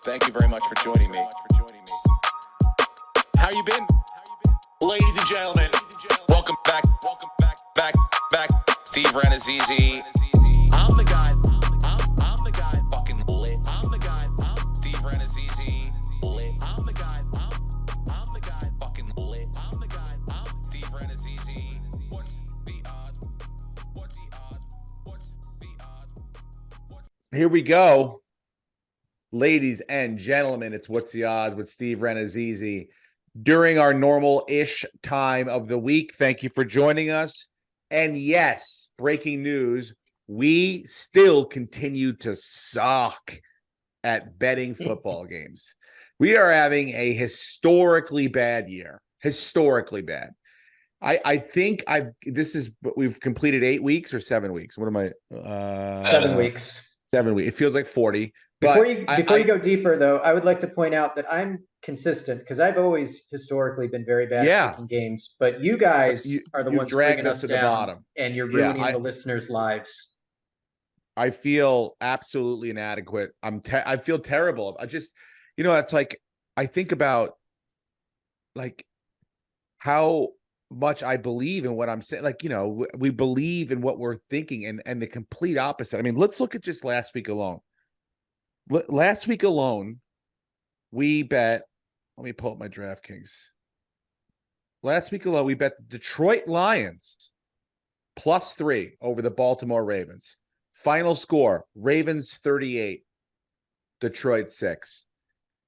Thank you very much for joining me. How you been? Ladies and gentlemen, welcome back. Back. Steve Renazizi. I'm the guy. I'm the guy. Fucking lit. I'm the guy. Steve Renazizi. Lit. I'm the guy. I'm the guy. Fucking lit. I'm the guy. Steve Renazizi. What's the odds? What's the odds? What's the odds? Here we go. Ladies and gentlemen, it's What's the Odds with Steve Renazizi during our normal-ish time of the week. Thank you for joining us. And yes, breaking news, we still continue to suck at betting football games. We are having a historically bad year. Historically bad. I think we've completed 8 weeks or 7 weeks. What am I? 7 weeks. 7 weeks. It feels like 40. Before you go deeper, though, I would like to point out that I'm consistent because I've always historically been very bad at picking games. But you guys are the ones dragging us to the bottom, and you're ruining the listeners' lives. I feel absolutely inadequate. I feel terrible. I just, it's like I think about like how much I believe in what I'm saying. Like, we believe in what we're thinking, and the complete opposite. I mean, let's look at just last week alone. Last week alone, we bet. Let me pull up my DraftKings. Last week alone, we bet the Detroit Lions +3 over the Baltimore Ravens. Final score: Ravens 38, Detroit 6.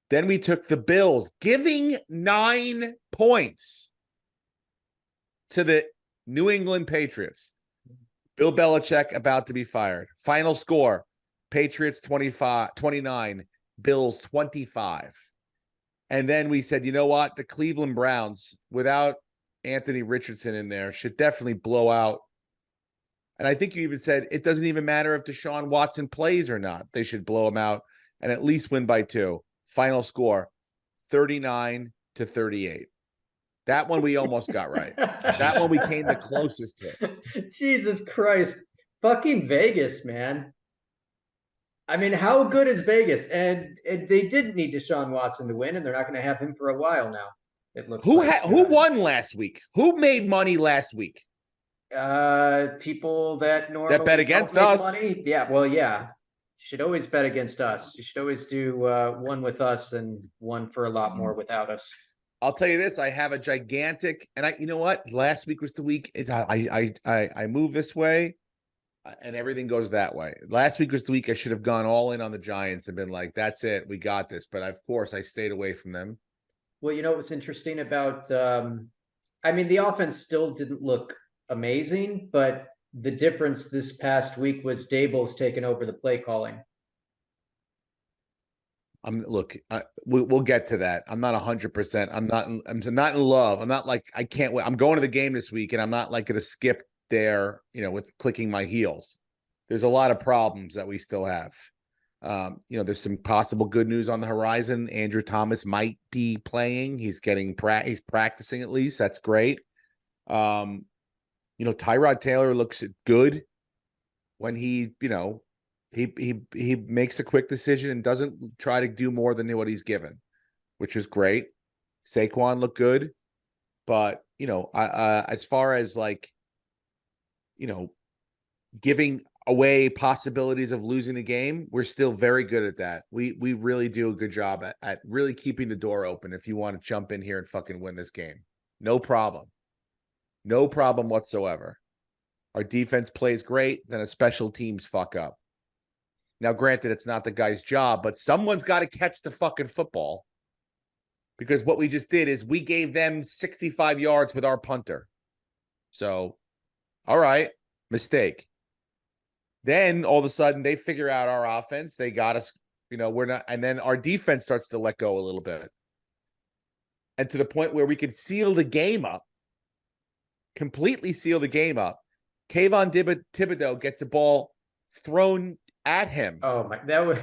Then we took the Bills, giving 9 points to the New England Patriots. Bill Belichick about to be fired. Final score: Patriots 29, Bills 25. And then we said, you know what? The Cleveland Browns, without Anthony Richardson in there, should definitely blow out. And I think you even said it doesn't even matter if Deshaun Watson plays or not. They should blow him out and at least win by 2. Final score: 39-38. That one we almost got right. That one we came the closest to. Jesus Christ. Fucking Vegas, man. I mean, how good is Vegas? And they didn't need Deshaun Watson to win, and they're not going to have him for a while now. It looks who won last week? Who made money last week? People that normally bet against us. Money. Yeah, well, yeah. You should always bet against us. You should always do one with us and one for a lot more without us. I'll tell you this: I have a gigantic, and you know what? Last week was the week. I move this way, and everything goes that way. Last week was the week I should have gone all in on the Giants and been like, "That's it, we got this." But of course, I stayed away from them. Well, you know what's interesting about? I mean, the offense still didn't look amazing, but the difference this past week was Daboll's taken over the play calling. We'll get to that. I'm not 100%. I'm not in love. I'm not like I can't wait. I'm going to the game this week, and I'm not like going to skip there, with clicking my heels. There's a lot of problems that we still have. There's some possible good news on the horizon. Andrew Thomas might be playing. He's he's practicing at least. That's great. Tyrod Taylor looks good when he makes a quick decision and doesn't try to do more than what he's given, which is great. Saquon looked good, but as far as giving away possibilities of losing the game, we're still very good at that. We really do a good job at really keeping the door open if you want to jump in here and fucking win this game. No problem. No problem whatsoever. Our defense plays great, then a special teams fuck up. Now, granted, it's not the guy's job, but someone's got to catch the fucking football, because what we just did is we gave them 65 yards with our punter. So, all right, mistake. Then all of a sudden they figure out our offense. They got us, we're not, and then our defense starts to let go a little bit. And to the point where we could seal the game up, completely seal the game up. Kayvon Thibodeau gets a ball thrown at him. Oh my, that was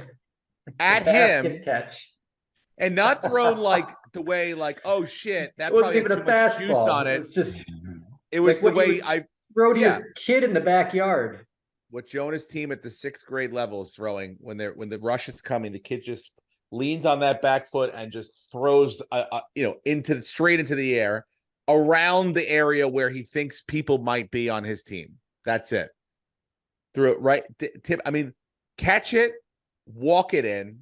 at him catch. And not thrown like the way oh shit, that it probably had too much juice on it. It was the way I rode your kid in the backyard. What Jonah's team at the 6th grade level is throwing when the rush is coming, the kid just leans on that back foot and just throws, straight into the air around the area where he thinks people might be on his team. That's it. Through it right. Tip. I mean, catch it, walk it in,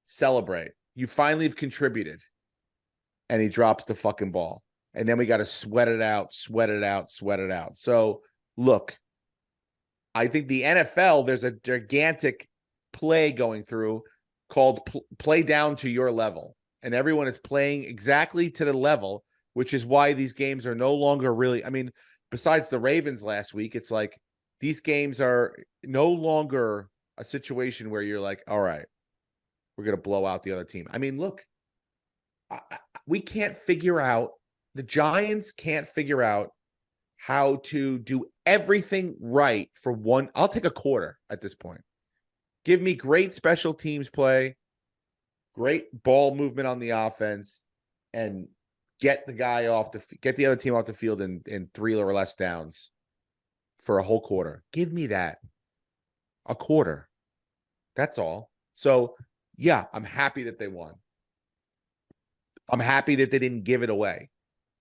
celebrate. You finally have contributed. And he drops the fucking ball. And then we got to sweat it out. So, look, I think the NFL, there's a gigantic play going through called play down to your level. And everyone is playing exactly to the level, which is why these games are no longer really, I mean, besides the Ravens last week, it's like these games are no longer a situation where you're like, all right, we're going to blow out the other team. I mean, look, we can't figure out, the Giants can't figure out how to do everything right for one. I'll take a quarter at this point. Give me great special teams play, great ball movement on the offense, and get the other team off the field in 3 or less downs for a whole quarter. Give me that. A quarter. That's all. So, yeah, I'm happy that they won. I'm happy that they didn't give it away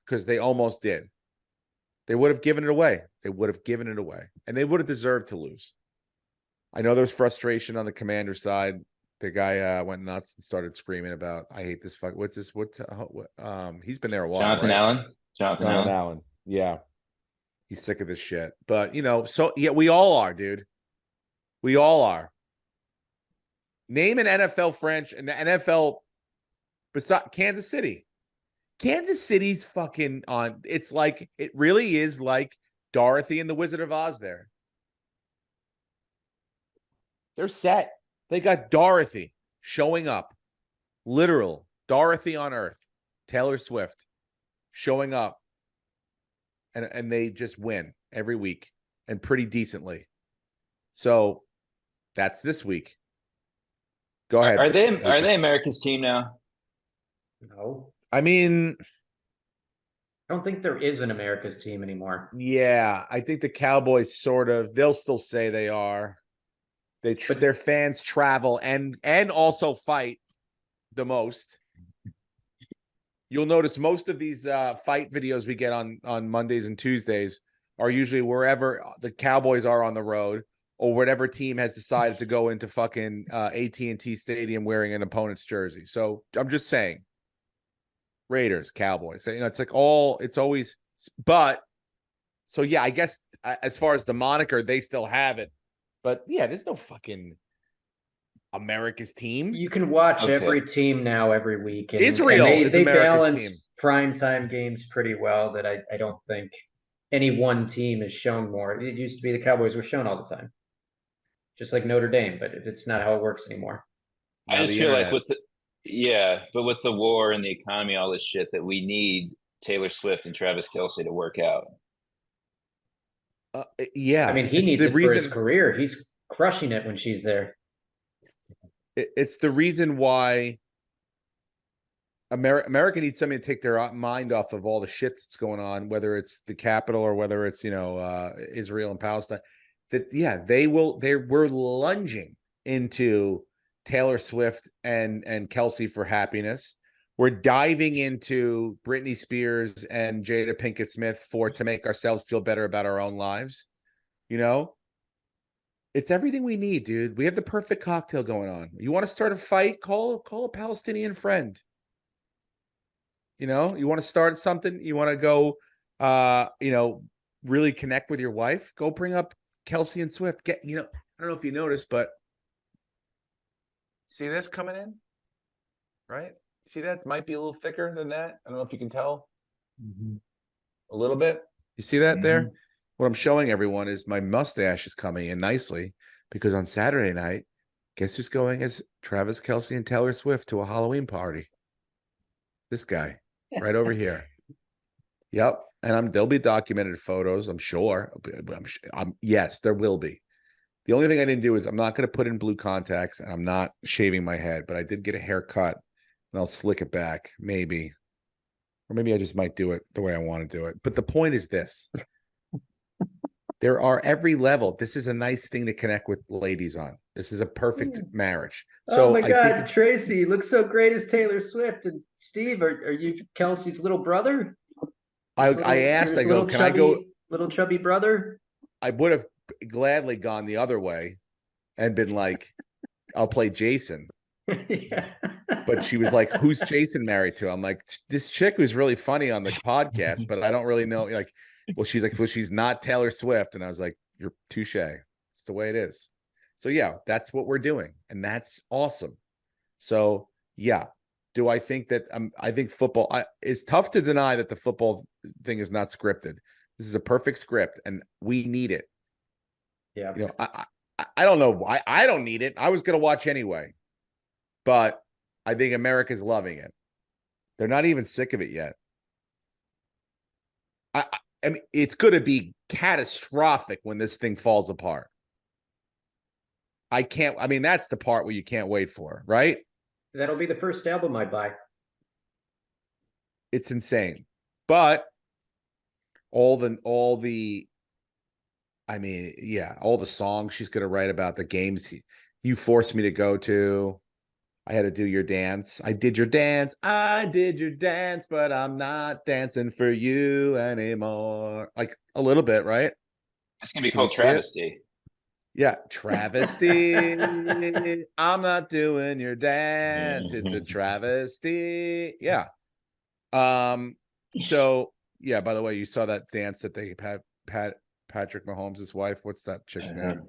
because they almost did. They would have given it away. And they would have deserved to lose. I know there was frustration on the Commander side. The guy went nuts and started screaming about, I hate this fuck. What's this? He's been there a while. Jonathan right? Allen. Yeah. He's sick of this shit. But, so yeah, we all are, dude. We all are. Name an NFL franchise, and the NFL besides Kansas City. Kansas City's fucking on. It's like, it really is like Dorothy and the Wizard of Oz there. They're set. They got Dorothy showing up. Literal Dorothy on Earth. Taylor Swift showing up. And they just win every week and pretty decently. So that's this week. Go ahead. Are they America's team now? No. I mean, I don't think there is an America's team anymore. Yeah, I think the Cowboys they'll still say they are. Their fans travel and also fight the most. You'll notice most of these fight videos we get on Mondays and Tuesdays are usually wherever the Cowboys are on the road or whatever team has decided to go into fucking AT&T Stadium wearing an opponent's jersey. So I'm just saying, Raiders, Cowboys. It's like it's always, but so yeah, I guess as far as the moniker, they still have it. But yeah, there's no fucking America's team. You can watch every team now every week. And, Israel and they balance team. Primetime games pretty well that I don't think any one team is shown more. It used to be the Cowboys were shown all the time. Just like Notre Dame, but it's not how it works anymore. I just feel like with the war and the economy, all this shit, that we need Taylor Swift and Travis Kelce to work out. Yeah. I mean, he needs it for his career. He's crushing it when she's there. It's the reason why America needs somebody to take their mind off of all the shit that's going on, whether it's the Capitol or whether it's, Israel and Palestine. We're lunging into Taylor Swift and Kelce for happiness. We're diving into Britney Spears and Jada Pinkett Smith to make ourselves feel better about our own lives. It's everything we need, dude. We have the perfect cocktail going on. You want to start a fight? Call a Palestinian friend. You want to start something? You want to go, really connect with your wife? Go bring up Kelce and Swift. I don't know if you noticed, but see this coming in, right? See that? It might be a little thicker than that. I don't know if you can tell. A little bit. You see that there? What I'm showing everyone is my mustache is coming in nicely because on Saturday night, guess who's going as Travis Kelce and Taylor Swift to a Halloween party? This guy right over here. Yep. And there'll be documented photos, I'm sure. Yes, there will be. The only thing I didn't do is I'm not going to put in blue contacts and I'm not shaving my head, but I did get a haircut and I'll slick it back, maybe. Or maybe I just might do it the way I want to do it. But the point is this. There are every level. This is a nice thing to connect with ladies on. This is a perfect marriage. So, oh my God, Tracy looks so great as Taylor Swift. And Steve, are you Kelsey's little brother? I asked, I go, can I go? Little chubby brother? I would have gladly gone the other way and been like, I'll play Jason. Yeah. But she was like, who's Jason married to? I'm like, this chick who's really funny on the podcast, but I don't really know. Like, well, she's like, well, she's not Taylor Swift. And I was like, you're touche. It's the way it is. So yeah, that's what we're doing. And that's awesome. So yeah. Do I think that I think football it's tough to deny that the football thing is not scripted. This is a perfect script and we need it. Yeah. You know, I don't know why I don't need it. I was going to watch anyway, but I think America's loving it. They're not even sick of it yet. I mean, it's going to be catastrophic when this thing falls apart. I mean, that's the part where you can't wait for, right? That'll be the first album I buy. It's insane. But all the I mean, yeah, all the songs she's going to write about the games you forced me to go to. I had to do your dance. I did your dance. I did your dance, but I'm not dancing for you anymore. Like a little bit, right? It's going to be called Travesty. Yeah, travesty. I'm not doing your dance. It's a travesty. Yeah. So yeah, by the way, you saw that dance that they had Patrick Mahomes' wife. What's that chick's name?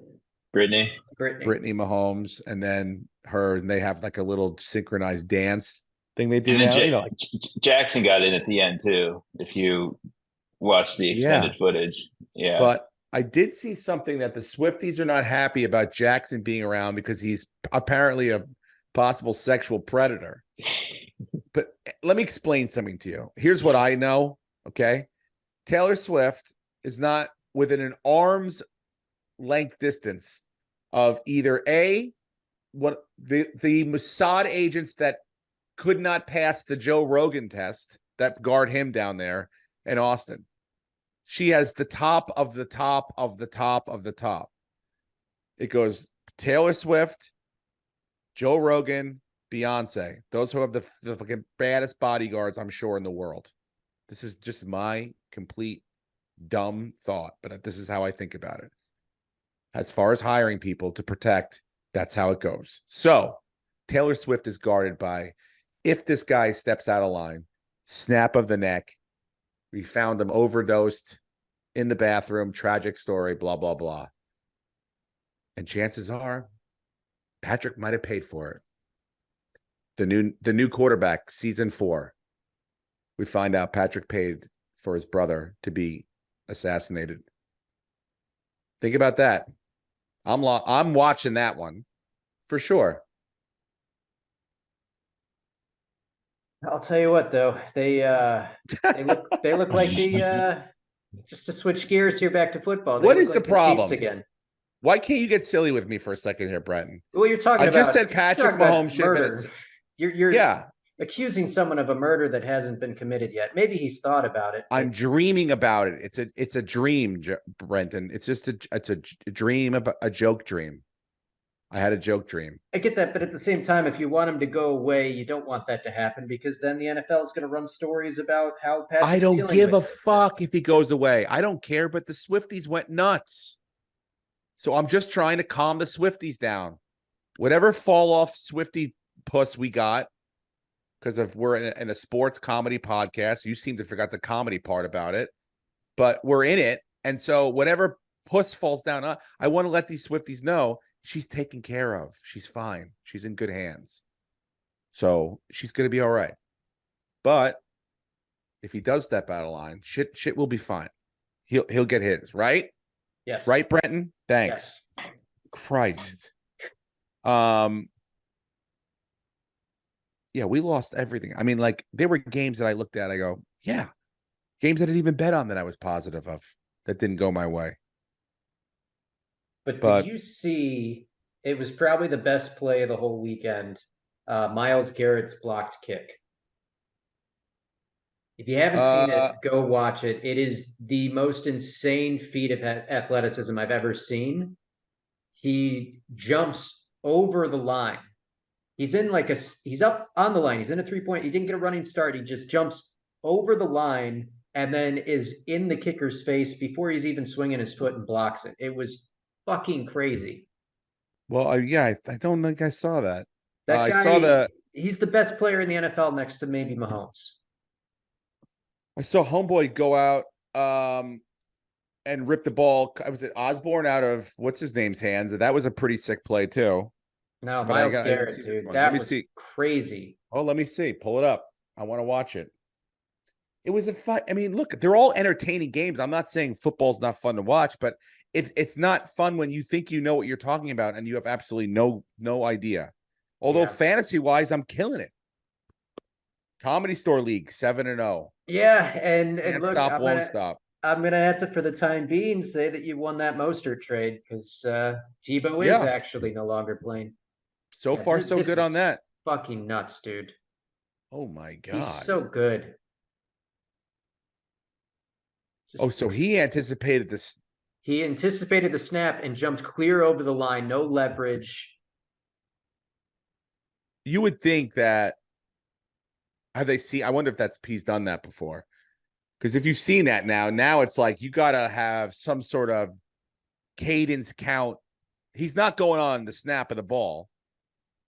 Brittany Mahomes, and then her, and they have like a little synchronized dance thing they do now. Jackson got in at the end too, if you watch the extended footage. Yeah. But I did see something that the Swifties are not happy about Jackson being around because he's apparently a possible sexual predator. But let me explain something to you. Here's what I know, okay? Taylor Swift is not within an arm's length distance of either what the Mossad agents that could not pass the Joe Rogan test that guard him down there in Austin. She has the top of the top of the top of the top. It goes Taylor Swift, Joe Rogan, Beyonce. Those who have the fucking baddest bodyguards, I'm sure, in the world. This is just my complete dumb thought, but this is how I think about it. As far as hiring people to protect, that's how it goes. So Taylor Swift is guarded by, if this guy steps out of line, snap of the neck. We found him overdosed in the bathroom, tragic story, blah, blah, blah. And chances are Patrick might have paid for it. The new quarterback, season 4. We find out Patrick paid for his brother to be assassinated. Think about that. I'm watching that one for sure. I'll tell you what, though, they look like the just to switch gears here back to football. What is the problem Chiefs again? Why can't you get silly with me for a second here, Brenton? Well, you're talking about. I just said Patrick Mahomes should have been. You're accusing someone of a murder that hasn't been committed yet. Maybe he's thought about it. I'm dreaming about it. It's a dream, Brenton. It's just a dream, a joke dream. I had a joke dream. I get that, but at the same time, if you want him to go away, you don't want that to happen because then the NFL is going to run stories about how Patrick's I don't give a fuck if he goes away. I don't care, but the Swifties went nuts. So I'm just trying to calm the Swifties down. Whatever fall off Swiftie puss we got, because we're in a sports comedy podcast. You seem to forget the comedy part about it, but we're in it. And so whatever puss falls down, I want to let these Swifties know she's taken care of. She's fine. She's in good hands. So she's going to be all right. But if he does step out of line, shit will be fine. He'll get his, right? Yes. Right, Brenton? Thanks. Yes. Christ. Yeah, we lost everything. I mean, like, there were games that I looked at, I go, yeah. Games I didn't even bet on that I was positive of that didn't go my way. But did you see, it was probably the best play of the whole weekend, Myles Garrett's blocked kick. If you haven't seen it, go watch it. It is the most insane feat of athleticism I've ever seen. He jumps over the line. He's up on the line. He's in a 3-point. He didn't get a running start. He just jumps over the line and then is in the kicker's face before he's even swinging his foot and blocks it. It was fucking crazy. Well, yeah, I don't think I saw that. That guy, he's the best player in the NFL next to maybe Mahomes. I saw homeboy go out and rip the ball. Was it Osborne out of what's his name's hands? That was a pretty sick play too. No, Myles Garrett, dude. That was crazy. Oh, let me see. Pull it up. I want to watch it. It was a fun. I mean, look, they're all entertaining games. I'm not saying football's not fun to watch, but it's not fun when you think you know what you're talking about and you have absolutely no idea. Although fantasy-wise, I'm killing it. Comedy Store League 7-0. Yeah, and look, stop, won't stop. I'm gonna have to, for the time being, say that you won that Mostert trade because Debo is actually no longer playing. So far, so good on that. Fucking nuts, dude. Oh my God. He's so good. So he anticipated this. He anticipated the snap and jumped clear over the line, no leverage. You would think that. Have they seen? I wonder if he's done that before. Because if you've seen that now it's like you got to have some sort of cadence count. He's not going on the snap of the ball.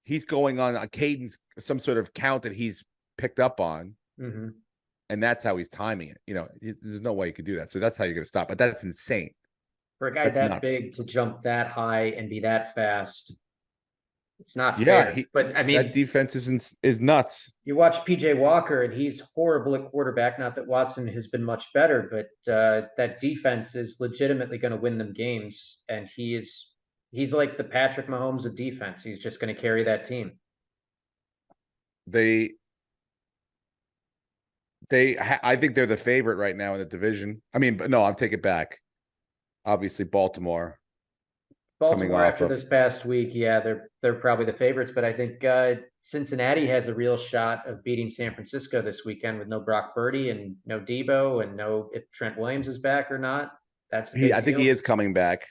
He's going on a cadence, some sort of count that he's picked up on. Mm-hmm. And that's how he's timing it. You know, there's no way you could do that. So that's how you're going to stop. But that's insane. For a guy that big to jump that high and be that fast, it's not fair. But I mean, that defense is nuts. You watch PJ Walker, and he's horrible at quarterback. Not that Watson has been much better, but that defense is legitimately going to win them games. And he's like the Patrick Mahomes of defense. He's just going to carry that team. I think they're the favorite right now in the division. I mean, but no, I'll take it back. Obviously, Baltimore after this past week, yeah, they're probably the favorites. But I think Cincinnati has a real shot of beating San Francisco this weekend with no Brock Purdy and no Debo and no if Trent Williams is back or not. I think he is coming back.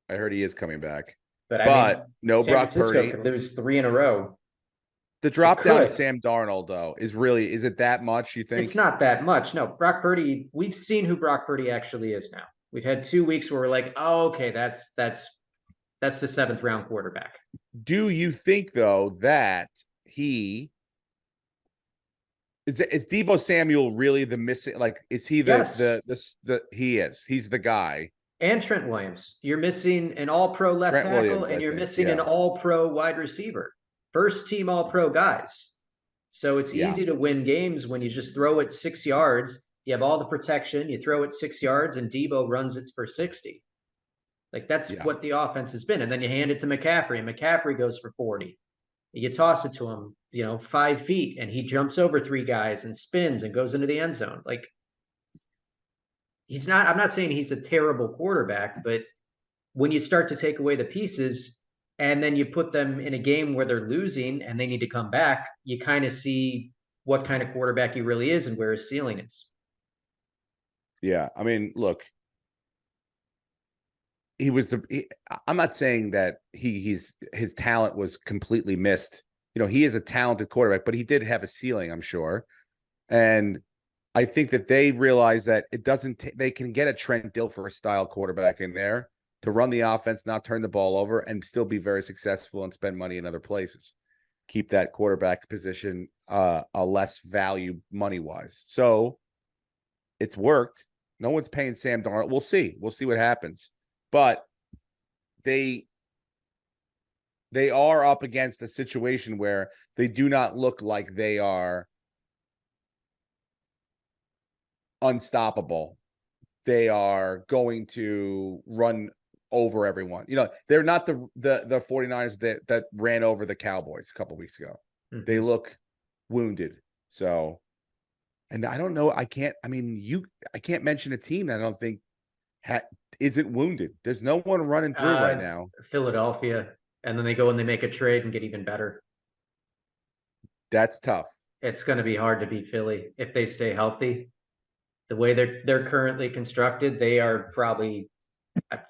I heard he is coming back. But I mean, no San Brock Francisco Purdy. Could lose 3 in a row. The drop down of Sam Darnold, though, is it that much, you think? It's not that much. No, Brock Purdy, we've seen who Brock Purdy actually is now. We've had 2 weeks where we're like, oh, okay, that's the 7th round quarterback. Do you think, though, that is Deebo Samuel really the missing? Like, is he he's the guy? And Trent Williams. You're missing an all-pro left tackle, and you're missing an all-pro wide receiver. First team all-pro guys. So it's easy to win games when you just throw it 6 yards. You have all the protection. You throw it 6 yards, and Debo runs it for 60. Like, that's what the offense has been. And then you hand it to McCaffrey, and McCaffrey goes for 40. You toss it to him, 5 feet, and he jumps over 3 guys and spins and goes into the end zone. Like, I'm not saying he's a terrible quarterback, but when you start to take away the pieces and then you put them in a game where they're losing and they need to come back, you kind of see what kind of quarterback he really is and where his ceiling is. Yeah. I mean, look, I'm not saying that his talent was completely missed. He is a talented quarterback, but he did have a ceiling, I'm sure. And I think that they realize that they can get a Trent Dilfer style quarterback in there to run the offense, not turn the ball over, and still be very successful and spend money in other places. Keep that quarterback position a less value money-wise. So it's worked. No one's paying Sam Darnold. We'll see. We'll see what happens. But they are up against a situation where they do not look like they are unstoppable. They are going to run over everyone. They're not the 49ers that ran over the Cowboys a couple weeks ago. Mm-hmm. They look wounded. So, and I don't know. I can't mention a team that I don't think isn't wounded. There's no one running through right now. Philadelphia, and then they go and they make a trade and get even better. That's tough. it's going to be hard to beat Philly if they stay healthy. The way they're currently constructed, they are probably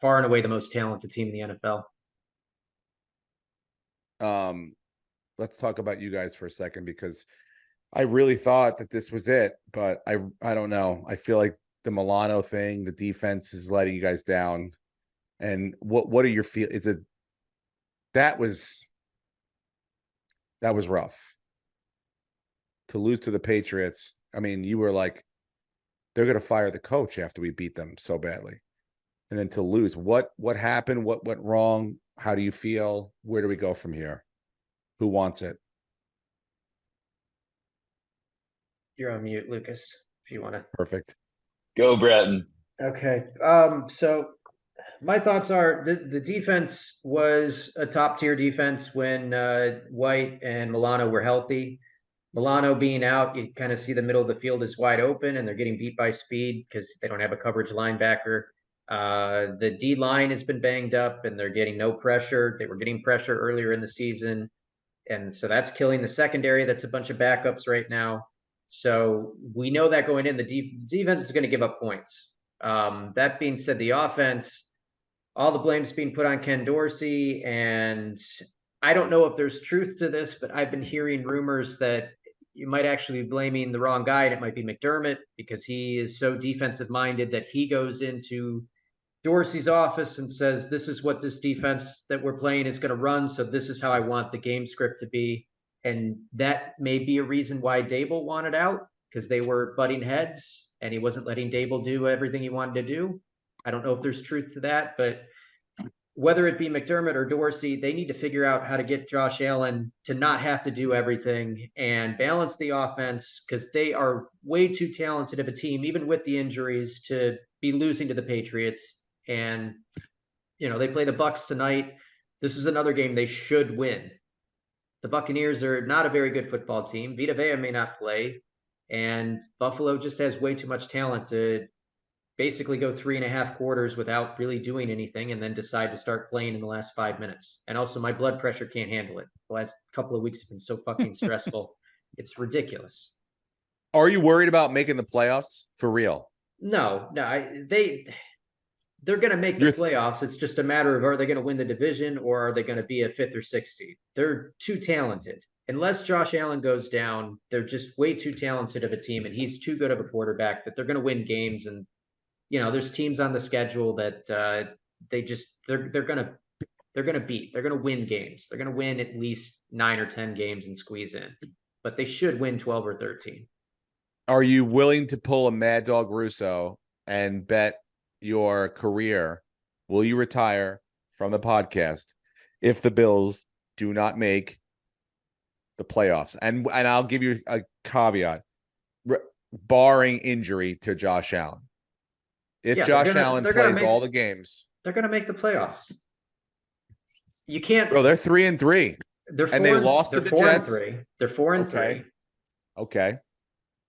far and away the most talented team in the NFL. Let's talk about you guys for a second, because I really thought that this was it, but I don't know. I feel like the Milano thing, the defense is letting you guys down. And what are your that was rough to lose to the Patriots. I mean, you were like, they're going to fire the coach after we beat them so badly. And then to lose, what happened? What went wrong? How do you feel? Where do we go from here? Who wants it? You're on mute, Lucas, if you want to. Perfect. Go, Bratton. Okay. So my thoughts are the defense was a top tier defense when White and Milano were healthy. Milano being out, you kind of see the middle of the field is wide open, and they're getting beat by speed because they don't have a coverage linebacker. The D line has been banged up, and they're getting no pressure. They were getting pressure earlier in the season, and so that's killing the secondary. That's a bunch of backups right now. So we know that going in, the defense is going to give up points. That being said, the offense, all the blame's being put on Ken Dorsey, and I don't know if there's truth to this, but I've been hearing rumors that you might actually be blaming the wrong guy, and it might be McDermott, because he is so defensive minded that he goes into Dorsey's office and says, this is what this defense that we're playing is going to run, so this is how I want the game script to be. And that may be a reason why Dable wanted out, because they were butting heads and he wasn't letting Dable do everything he wanted to do. I don't know if there's truth to that, but whether it be McDermott or Dorsey, they need to figure out how to get Josh Allen to not have to do everything and balance the offense, because they are way too talented of a team, even with the injuries, to be losing to the Patriots. And, they play the Bucs tonight. This is another game they should win. The Buccaneers are not a very good football team. Vita Vea may not play, and Buffalo just has way too much talent to basically go 3.5 quarters without really doing anything and then decide to start playing in the last 5 minutes. And also, my blood pressure can't handle it. The last couple of weeks have been so fucking stressful. It's ridiculous. Are you worried about making the playoffs for real? No, they're going to make the playoffs. It's just a matter of, are they going to win the division, or are they going to be a 5th or 6th seed? They're too talented. Unless Josh Allen goes down, they're just way too talented of a team, and he's too good of a quarterback that they're going to win games. And there's teams on the schedule that they're going to beat. They're going to win games. They're going to win at least 9 or 10 games and squeeze in, but they should win 12 or 13. Are you willing to pull a Mad Dog Russo and bet your career? Will you retire from the podcast if the Bills do not make the playoffs? And I'll give you a caveat, barring injury to Josh Allen. If Josh Allen plays all the games, they're going to make the playoffs. You can't. Bro, they're 3-3. They lost to the Jets. They're 4-3. Okay.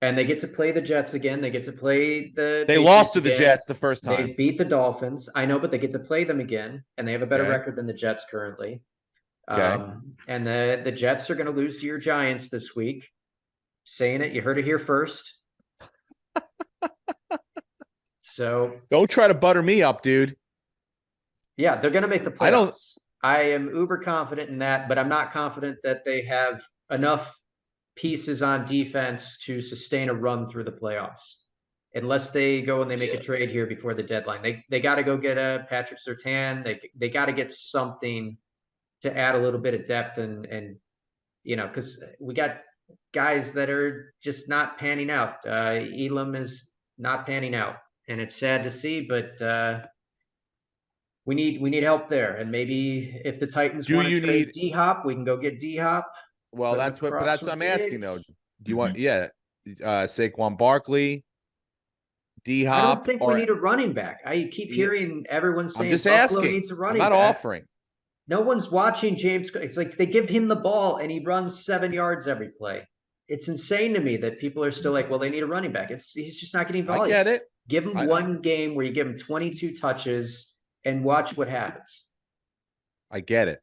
And they get to play the Jets again. They get to play the. They lost to the Jets the first time. They beat the Dolphins. I know, but they get to play them again, and they have a better record than the Jets currently. Okay. And the Jets are going to lose to your Giants this week. Saying it, you heard it here first. So don't try to butter me up, dude. Yeah, they're going to make the playoffs. I am uber confident in that, but I'm not confident that they have enough pieces on defense to sustain a run through the playoffs, unless they go and they make a trade here before the deadline. They got to go get a Patrick Surtain. They got to get something to add a little bit of depth and because we got guys that are just not panning out. Elam is not panning out, and it's sad to see, but we need help there. And maybe if the Titans want to trade D-Hop, we can go get D-Hop. Well, that's what I'm asking though. Do you want Saquon Barkley, D-Hop? I don't think we need a running back. I keep hearing everyone saying I'm just Buffalo asking. needs a running I'm not back. offering. No one's watching James. It's like they give him the ball and he runs 7 yards every play. It's insane to me that people are still like, well, they need a running back. He's just not getting volume. I get it. Give him one game where you give him 22 touches and watch what happens. I get it.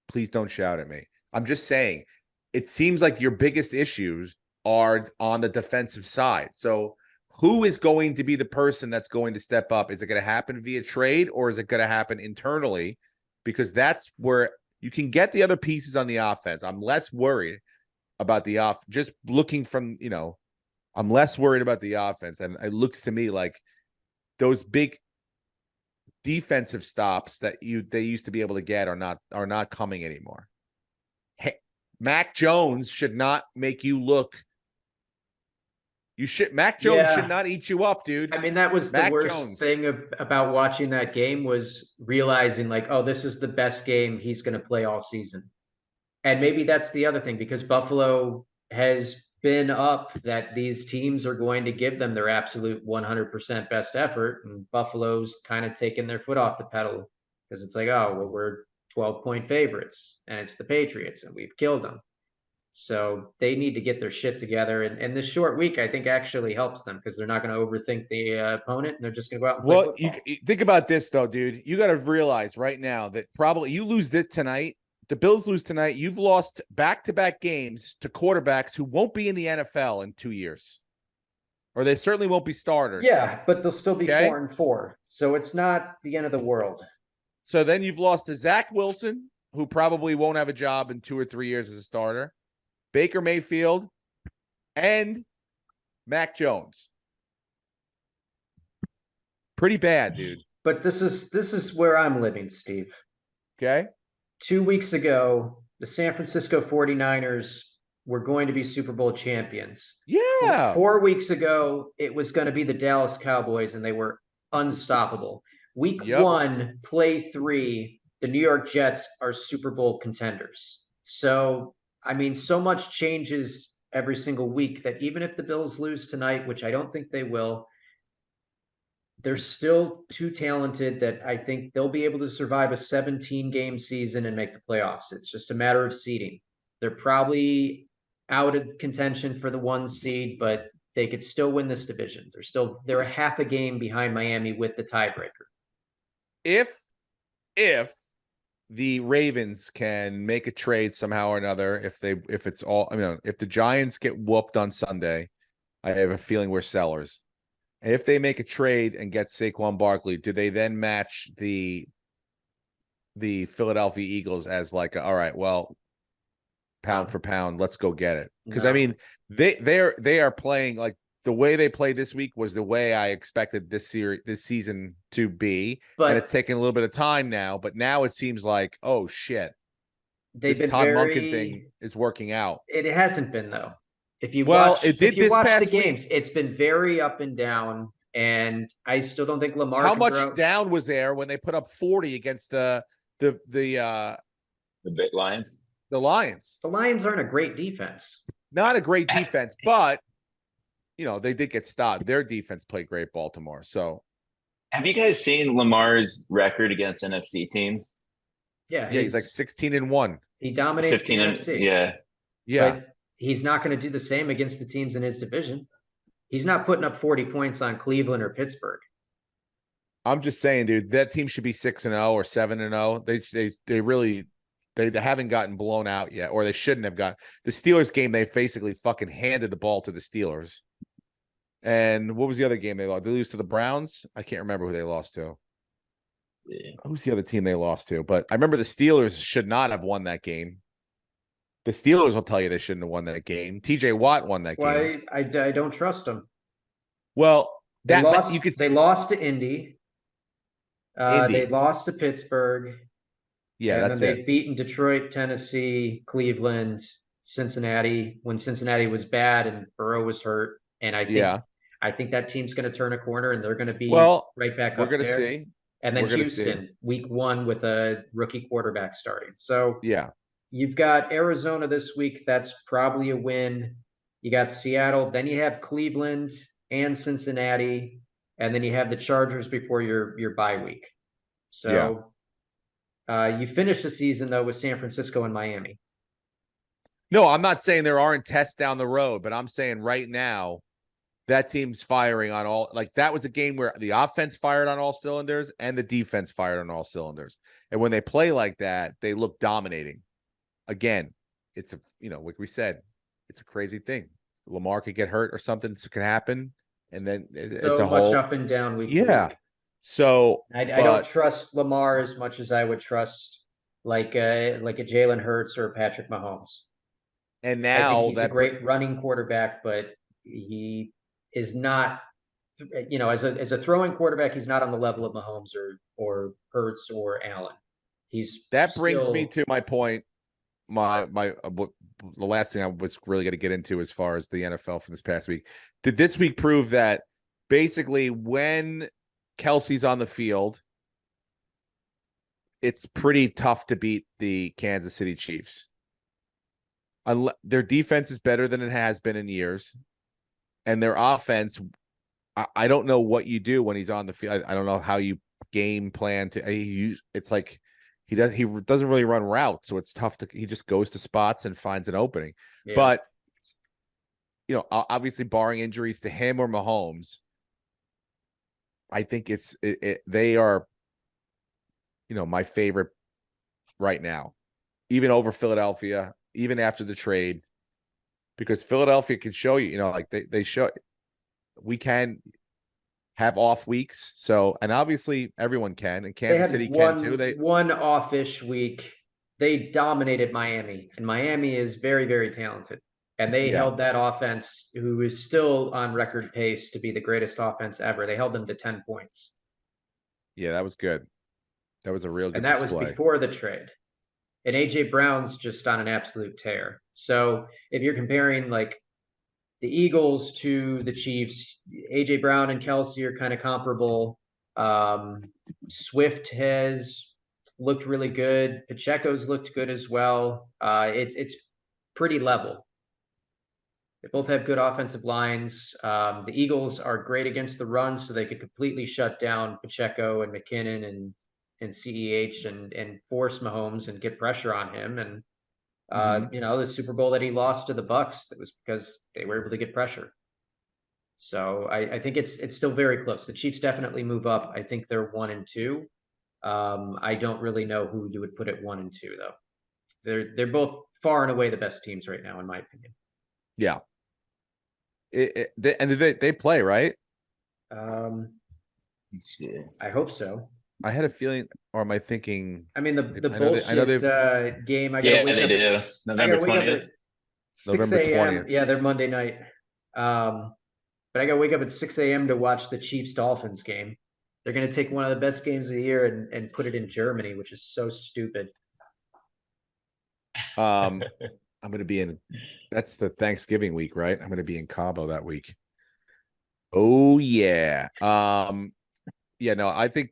Please don't shout at me. I'm just saying, it seems like your biggest issues are on the defensive side. So who is going to be the person that's going to step up? Is it going to happen via trade, or is it going to happen internally? Because that's where you can get the other pieces on the offense. I'm less worried about the just looking from, I'm less worried about the offense. And it looks to me like those big defensive stops that they used to be able to get are not coming anymore. Mac Jones should not make you look. Mac Jones should not eat you up, dude. I mean, that was the worst thing about watching that game, was realizing like, oh, this is the best game he's going to play all season. And maybe that's the other thing, because Buffalo has been up that these teams are going to give them their absolute 100% best effort. And Buffalo's kind of taken their foot off the pedal, because it's like, oh, well, we're 12-point favorites and it's the Patriots and we've killed them. So they need to get their shit together. And this short week, I think, actually helps them, because they're not going to overthink the opponent, and they're just going to go out and play football. You think about this, though, dude. You got to realize right now that probably you lose this tonight. The Bills lose tonight. You've lost back-to-back games to quarterbacks who won't be in the NFL in 2 years. Or they certainly won't be starters. Yeah, but they'll still be 4-4. So it's not the end of the world. So then you've lost to Zach Wilson, who probably won't have a job in 2 or 3 years as a starter, Baker Mayfield, and Mac Jones. Pretty bad, dude. But this is where I'm living, Steve. Okay. 2 weeks ago, the San Francisco 49ers were going to be Super Bowl champions. Yeah. 4 weeks ago, it was going to be the Dallas Cowboys, and they were unstoppable. Week 1, play 3, the New York Jets are Super Bowl contenders. So, I mean, so much changes every single week that even if the Bills lose tonight, which I don't think they will, they're still too talented that I think they'll be able to survive a 17-game season and make the playoffs. It's just a matter of seeding. They're probably out of contention for the 1 seed, but they could still win this division. They're a half a game behind Miami with the tiebreaker. If the Ravens can make a trade somehow or another, if the Giants get whooped on Sunday, I have a feeling we're sellers. And if they make a trade and get Saquon Barkley, do they then match the Philadelphia Eagles as like, all right, well, pound for pound, let's go get it? Because I mean, they are playing like the way they played this week was the way I expected this season to be, and it's taking a little bit of time now. But now it seems like, oh shit, this Todd Monken thing is working out. It hasn't been though. If you watch the games, it's been very up and down, and I still don't think Lamar. How much down was there when they put up 40 against the big Lions? The Lions. The Lions aren't a great defense. Not a great defense, but they did get stopped. Their defense played great, Baltimore. So, have you guys seen Lamar's record against NFC teams? Yeah, he's like 16-1. He dominates the NFC. Yeah. But he's not going to do the same against the teams in his division. He's not putting up 40 points on Cleveland or Pittsburgh. I'm just saying, dude, that team should be 6-0 or 7-0. They really haven't gotten blown out yet, or they shouldn't have got. The Steelers game, they basically fucking handed the ball to the Steelers. And what was the other game they lost? Did they lose to the Browns? I can't remember who they lost to. Yeah. Who's the other team they lost to? But I remember the Steelers should not have won that game. The Steelers will tell you they shouldn't have won that game. TJ Watt won that game. I don't trust them. Well, they lost to Indy. They lost to Pittsburgh. Yeah, and then they've beaten Detroit, Tennessee, Cleveland, Cincinnati when Cincinnati was bad and Burrow was hurt. And I think that team's going to turn a corner, and they're going to be right back up there. We're going to see. And then Houston, week 1 with a rookie quarterback starting. So you've got Arizona this week. That's probably a win. You got Seattle. Then you have Cleveland and Cincinnati. And then you have the Chargers before your bye week. So you finish the season, though, with San Francisco and Miami. No, I'm not saying there aren't tests down the road, but I'm saying right now that team's firing on all. Like, that was a game where the offense fired on all cylinders and the defense fired on all cylinders. And when they play like that, they look dominating. Again, it's a, like we said, it's a crazy thing. Lamar could get hurt or something could happen, and then it's so a much whole up and down week. Yeah. To week. So I don't trust Lamar as much as I would trust like a Jalen Hurts or Patrick Mahomes. And now I think he's a great running quarterback, but he is not, as a throwing quarterback, he's not on the level of Mahomes or Hurts or Allen. That brings me to my point. The last thing I was really going to get into as far as the NFL from this past week. Did this week prove that basically when Kelsey's on the field, it's pretty tough to beat the Kansas City Chiefs. Their defense is better than it has been in years, and their offense, I don't know what you do when he's on the field. I don't know how you game plan to. It's like he doesn't really run routes, so it's tough he just goes to spots and finds an opening. Yeah. But obviously, barring injuries to him or Mahomes, I think they are, my favorite right now, even over Philadelphia, even after the trade, because Philadelphia can show you, like they show we can have off weeks. So, and obviously everyone can, and Kansas City can too. One off-ish week. They dominated Miami, and Miami is very, very talented. And they held that offense, who is still on record pace to be the greatest offense ever. They held them to 10 points. Yeah, that was good. That was a real good And that display. Was before the trade. And A.J. Brown's just on an absolute tear. So if you're comparing like the Eagles to the Chiefs, A.J. Brown and Kelsey are kind of comparable. Swift has looked really good. Pacheco's looked good as well. It's pretty level. They both have good offensive lines. The Eagles are great against the run, so they could completely shut down Pacheco and McKinnon and CEH and force Mahomes and get pressure on him. And the Super Bowl that he lost to the Bucs, that was because they were able to get pressure. So I think it's still very close. The Chiefs definitely move up. I think they're 1-2. I don't really know who you would put at 1-2 though. They're both far and away the best teams right now, in my opinion. Yeah. And they play, right? I hope so. I had a feeling, or am I thinking? I mean, the bullshit game. I gotta wake up do. November 20th. 6 a.m. Yeah, they're Monday night. But I gotta wake up at 6 a.m. to watch the Chiefs Dolphins game. They're gonna take one of the best games of the year and put it in Germany, which is so stupid. I'm gonna be that's the Thanksgiving week, right? I'm gonna be in Cabo that week. Oh yeah. Yeah, no, I think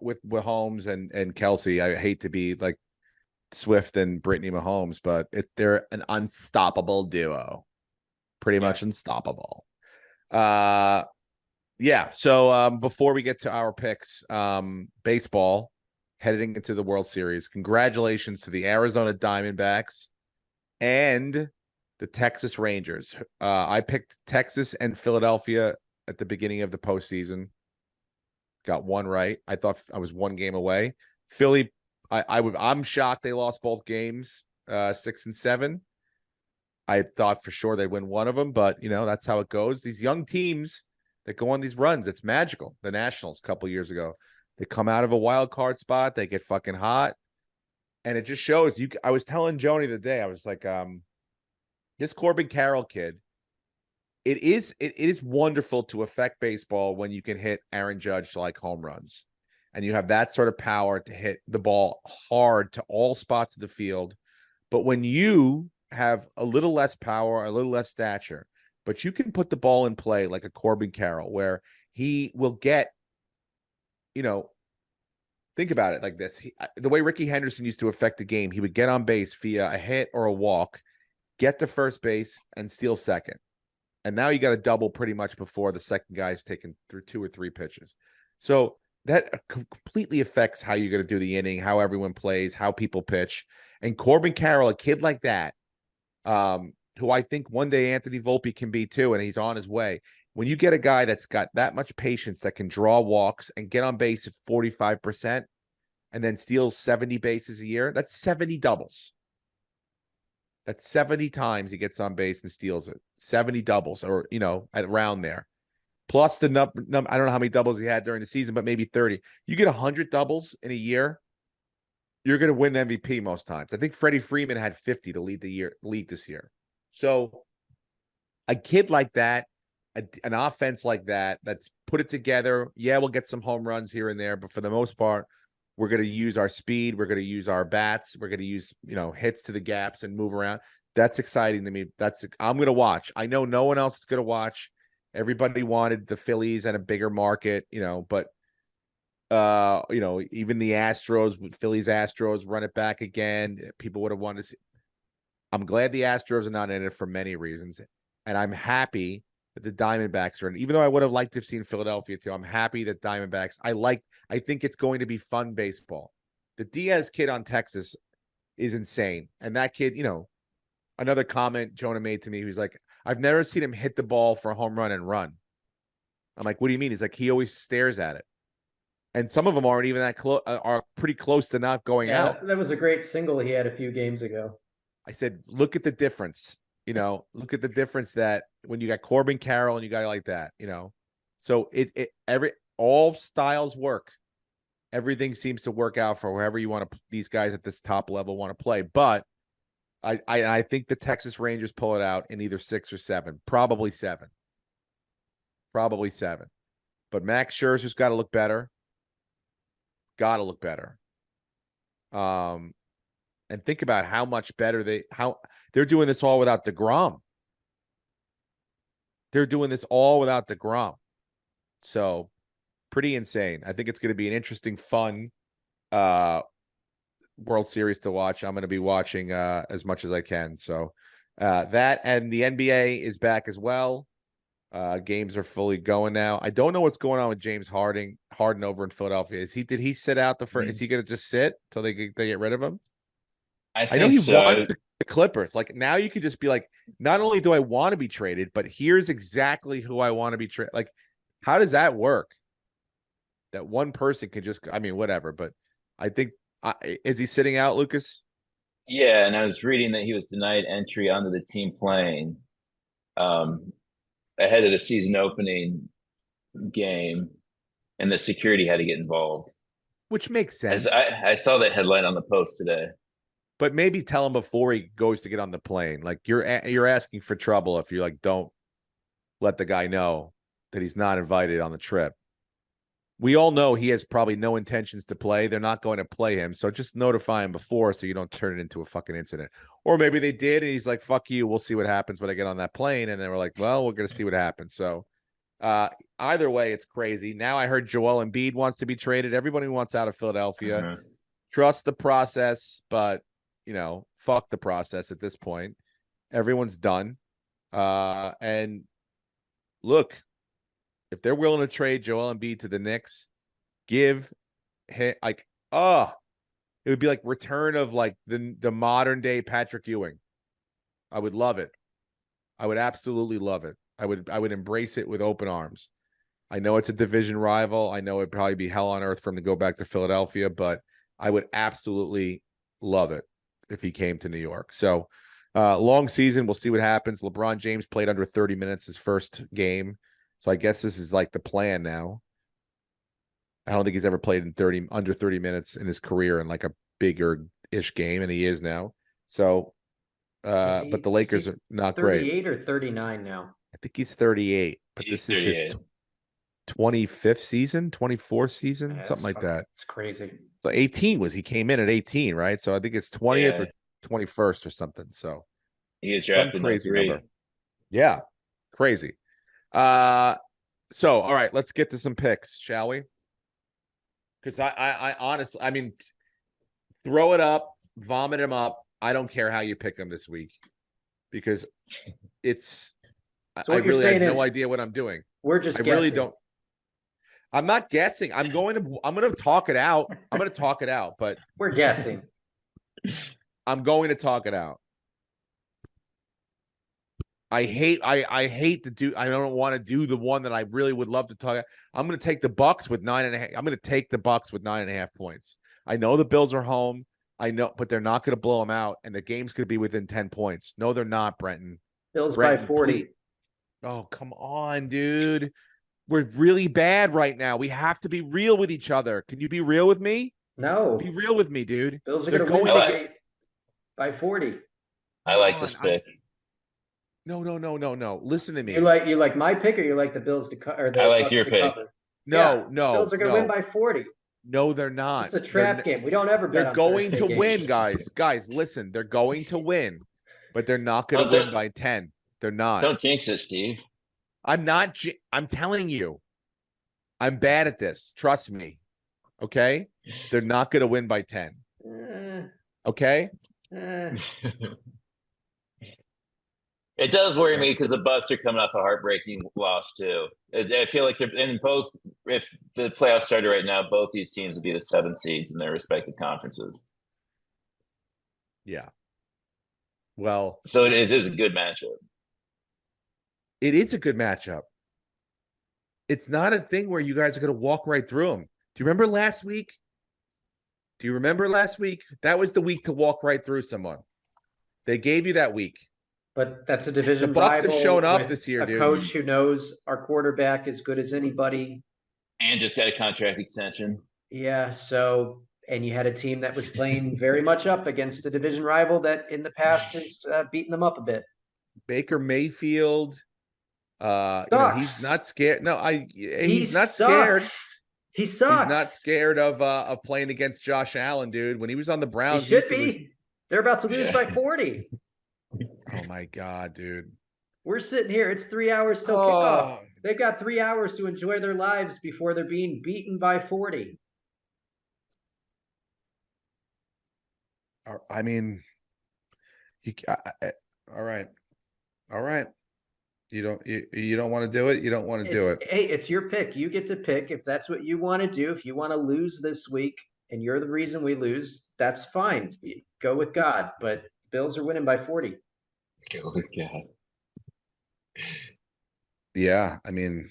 with Mahomes and Kelsey, I hate to be like Swift and Brittany Mahomes, but they're an unstoppable duo. Pretty much unstoppable. Yeah. So before we get to our picks, baseball heading into the World Series. Congratulations to the Arizona Diamondbacks and the Texas Rangers. I picked Texas and Philadelphia at the beginning of the postseason. Got one right. I thought I was one game away. Philly, I'm shocked they lost both games, 6 and 7. I thought for sure they'd win one of them, but that's how it goes. These young teams that go on these runs, it's magical. The Nationals a couple years ago, they come out of a wild card spot, they get fucking hot, and it just shows. I was telling Joni the day, I was like, this Corbin Carroll kid. It is wonderful to affect baseball when you can hit Aaron Judge to like home runs, and you have that sort of power to hit the ball hard to all spots of the field. But when you have a little less power, a little less stature, but you can put the ball in play like a Corbin Carroll, where he will get, think about it like this. The way Ricky Henderson used to affect the game, he would get on base via a hit or a walk, get to first base, and steal second. And now you got a double pretty much before the second guy is taken through 2 or 3 pitches. So that completely affects how you're going to do the inning, how everyone plays, how people pitch. And Corbin Carroll, a kid like that, who I think one day Anthony Volpe can be too, and he's on his way. When you get a guy that's got that much patience, that can draw walks and get on base at 45% and then steals 70 bases a year, that's 70 doubles. That's 70 times he gets on base and steals it. 70 doubles, or around there. Plus the number, I don't know how many doubles he had during the season, but maybe 30. You get 100 doubles in a year, you're going to win MVP most times. I think Freddie Freeman had 50 to lead this year. So a kid like that, an offense like that's put it together. Yeah, we'll get some home runs here and there, but for the most part, we're going to use our speed. We're going to use our bats. We're going to use, hits to the gaps and move around. That's exciting to me. I'm going to watch. I know no one else is going to watch. Everybody wanted the Phillies and a bigger market, but even the Astros, Phillies Astros run it back again. People would have wanted to see. I'm glad the Astros are not in it for many reasons. And I'm happy that the Diamondbacks are in it. Even though I would have liked to have seen Philadelphia too, I'm happy that Diamondbacks, I think it's going to be fun baseball. The Diaz kid on Texas is insane. And that kid, another comment Jonah made to me, he was like, I've never seen him hit the ball for a home run and run. I'm like, what do you mean? He's like, he always stares at it. And some of them aren't even that close, are pretty close to not going out. That was a great single he had a few games ago. I said, look at the difference. Look at the difference that when you got Corbin Carroll and you got like that, So all styles work. Everything seems to work out for whoever you want to. These guys at this top level want to play, but I think the Texas Rangers pull it out in either 6 or 7, probably 7. But Max Scherzer's got to look better. And think about how much better they're doing this all without DeGrom. So pretty insane. I think it's going to be an interesting, fun World Series to watch. I'm going to be watching as much as I can. So that, and the NBA is back as well. Games are fully going now. I don't know what's going on with James Harden over in Philadelphia. Did he sit out the first? Is he going to just sit till they get rid of him? I know he wants the Clippers. Like, now you could just be like, not only do I want to be traded, but here's exactly who I want to be traded. Like, how does that work? That one person could just, whatever. But I think, is he sitting out, Lucas? Yeah, and I was reading that he was denied entry onto the team plane ahead of the season opening game, and the security had to get involved. Which makes sense. I saw that headline on the Post today. But maybe tell him before he goes to get on the plane. Like, you're asking for trouble if you don't let the guy know that he's not invited on the trip. We all know he has probably no intentions to play. They're not going to play him. So just notify him before so you don't turn it into a fucking incident. Or maybe they did and he's like, fuck you. We'll see what happens when I get on that plane. And then we're like, well, we're going to see what happens. So either way, it's crazy. Now I heard Joel Embiid wants to be traded. Everybody wants out of Philadelphia. Mm-hmm. Trust the process, but fuck the process at this point. Everyone's done. And look, if they're willing to trade Joel Embiid to the Knicks, give him it would be like return of like the modern day Patrick Ewing. I would love it. I would absolutely love it. I would embrace it with open arms. I know it's a division rival. I know it'd probably be hell on earth for him to go back to Philadelphia, but I would absolutely love it if he came to New York. So long season. We'll see what happens. LeBron James played under 30 minutes his first game. So I guess this is like the plan now. I don't think he's ever played in under 30 minutes in his career in like a bigger-ish game, and he is now. So, but the Lakers are not 38 great. 38 or 39 now? I think he's 38, but this is his 25th season, 24th season, something like that. It's crazy. So 18 he came in at 18, right? So I think it's 20th or 21st or something. So he is drafted crazy number. Yeah, crazy. So all right, let's get to some picks, shall we? Because I honestly, throw it up, vomit them up. I don't care how you pick them this week, because it's. So I really have no idea what I'm doing. We're just. I really don't. I'm not guessing. I'm going to talk it out. I'm going to talk it out, but we're guessing. I'm going to talk it out. I hate to do. I don't want to do the one that I really would love to talk. I'm going to take the Bucks with 9.5. I'm going to take the Bucks with 9.5 points. I know the Bills are home. I know, but they're not going to blow them out, and the game's going to be within 10 points. No, they're not, Brenton. Bills by 40. Oh, come on, dude. We're really bad right now. We have to be real with each other. Can you be real with me? No. Be real with me, dude. Bills are going to win by 40. I like this pick. No. Listen to me. You like my pick, or you like the Bills to cover? I like your pick. Cover? No. Bills are going to win by 40. No, they're not. It's a trap game. We don't ever bet They're going to win, guys. Guys, listen. They're going to win, but they're not going to win by 10. They're not. Don't jinx it, Steve. I'm not. I'm telling you. I'm bad at this. Trust me. Okay? They're not going to win by 10. Okay? It does worry me because the Bucks are coming off a heartbreaking loss too. I feel like they're in both. If the playoffs started right now, both these teams would be the 7 seeds in their respective conferences. Yeah. Well, so it is a good matchup. It is a good matchup. It's not a thing where you guys are going to walk right through them. Do you remember last week? That was the week to walk right through someone. They gave you that week. But that's a division. The Bucks have shown up this year, dude. A coach who knows our quarterback as good as anybody. And just got a contract extension. Yeah, so, and you had a team that was playing very much up against a division rival that in the past has beaten them up a bit. Baker Mayfield. He's not scared. No, he's not scared. He sucks. He's not scared of playing against Josh Allen, dude. When he was on the Browns, he should be. They're about to lose by 40. Oh my God, dude. We're sitting here. It's 3 hours till kickoff. They've got 3 hours to enjoy their lives before they're being beaten by 40. I mean, all right. You don't want to do it. You don't want to do it. Hey, it's your pick. You get to pick if that's what you want to do. If you want to lose this week and you're the reason we lose, that's fine. Go with God. But Bills are winning by 40. Go with God. Yeah, I mean,